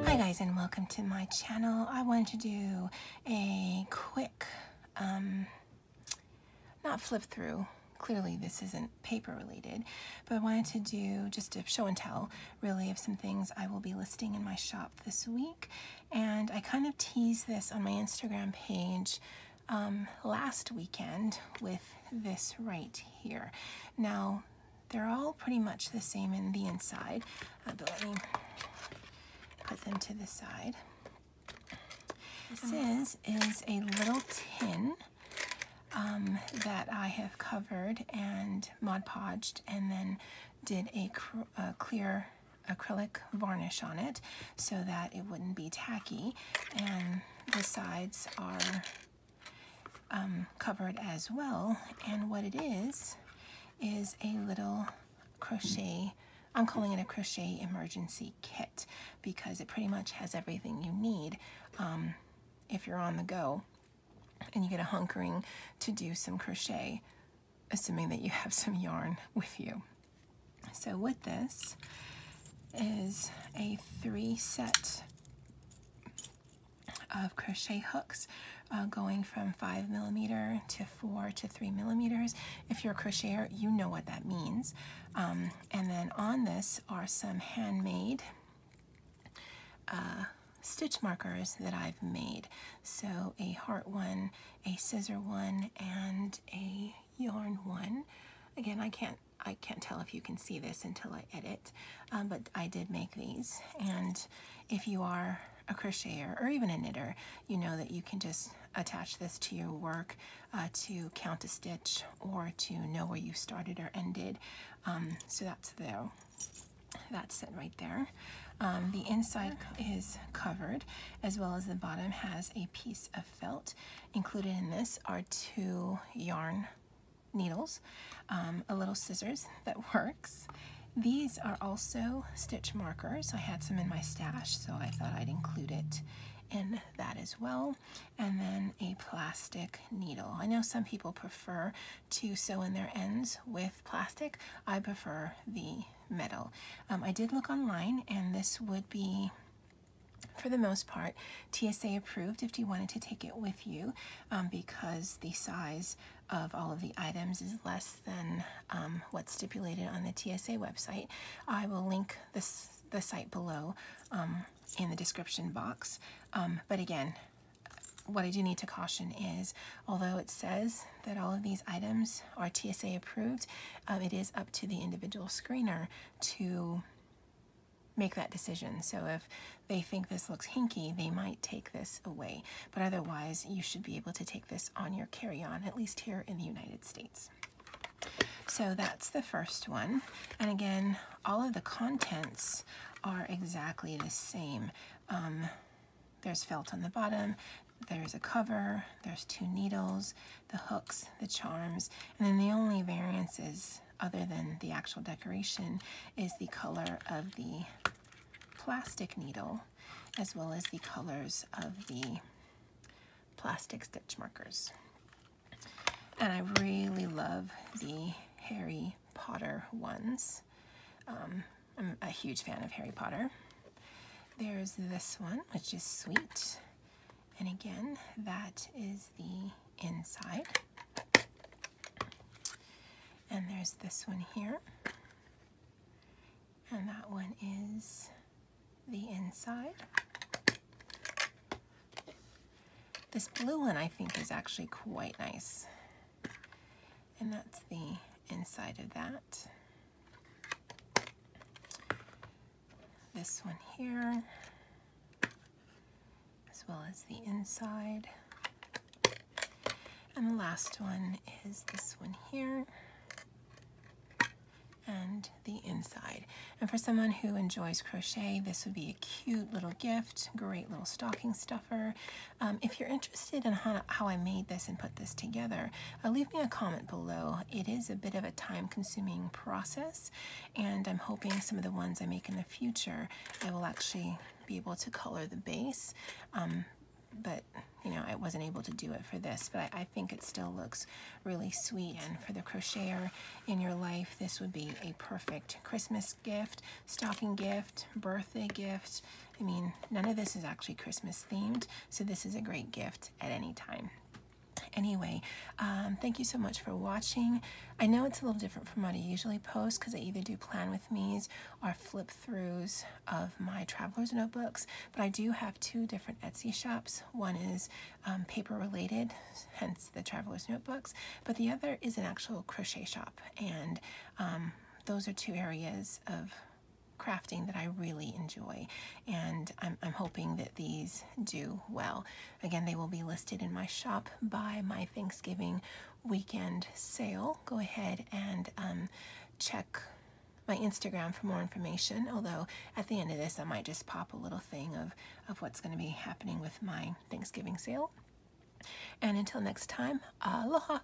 Hi guys, and welcome to my channel. I wanted to do a quick, not flip through, clearly this isn't paper related, but I wanted to do just a show and tell really of some things I will be listing in my shop this week. And I kind of teased this on my Instagram page last weekend with this right here. Now, they're all pretty much the same in the inside, but let me put them to the side. This is a little tin that I have covered and Mod Podged and then did a clear acrylic varnish on it so that it wouldn't be tacky, and the sides are covered as well. And what it is a little crochet, I'm calling it a crochet emergency kit because it pretty much has everything you need if you're on the go and you get a hunkering to do some crochet, assuming that you have some yarn with you. So with this is a 3-set of crochet hooks going from 5mm to 4 to 3mm. If you're a crocheter, you know what that means. And then on this are some handmade stitch markers that I've made. So a heart one, a scissor one, and a yarn one. Again, I can't tell if you can see this until I edit, but I did make these. And if you are a crocheter or even a knitter, you know that you can just attach this to your work to count a stitch or to know where you started or ended. So that's there. That's it right there. The inside is covered, as well as the bottom has a piece of felt. Included in this are 2 yarn needles, a little scissors that works. These are also stitch markers. I had some in my stash, so I thought I'd include it in that as well. And then a plastic needle. I know some people prefer to sew in their ends with plastic. I prefer the metal. I did look online, and this would be, for the most part, TSA approved if you wanted to take it with you, because the size of all of the items is less than what's stipulated on the TSA website. I will link the site below in the description box. But again, what I do need to caution is, although it says that all of these items are TSA approved, it is up to the individual screener to make that decision. So if they think this looks hinky, they might take this away. But otherwise, you should be able to take this on your carry-on, at least here in the United States. So that's the first one. And again, all of the contents are exactly the same. There's felt on the bottom, there's a cover, there's 2 needles, the hooks, the charms, and then the only variances other than the actual decoration is the color of the plastic needle, as well as the colors of the plastic stitch markers. And I really love the Harry Potter ones. I'm a huge fan of Harry Potter. There's this one, which is sweet. And again, that is the inside. And there's this one here. And that one is the inside. This blue one I think is actually quite nice. And that's the inside of that. This one here, as well as the inside. And the last one is this one here, and the inside. And for someone who enjoys crochet, this would be a cute little gift, great little stocking stuffer. If you're interested in how I made this and put this together, leave me a comment below. It is a bit of a time-consuming process, and I'm hoping some of the ones I make in the future, I will actually be able to color the base. but you know, I wasn't able to do it for this, but I think it still looks really sweet. And for the crocheter in your life, this would be a perfect Christmas gift, stocking gift, birthday gift. I mean, none of this is actually Christmas themed, so this is a great gift at any time. Anyway, thank you so much for watching. I know it's a little different from what I usually post because I either do plan with me's or flip throughs of my traveler's notebooks, but I do have two different Etsy shops. One is paper related, hence the traveler's notebooks, but the other is an actual crochet shop, and those are two areas of crafting that I really enjoy, and I'm hoping that these do well. Again, they will be listed in my shop by my Thanksgiving weekend sale. Go ahead and check my Instagram for more information, although at the end of this I might just pop a little thing of what's going to be happening with my Thanksgiving sale. And until next time, aloha!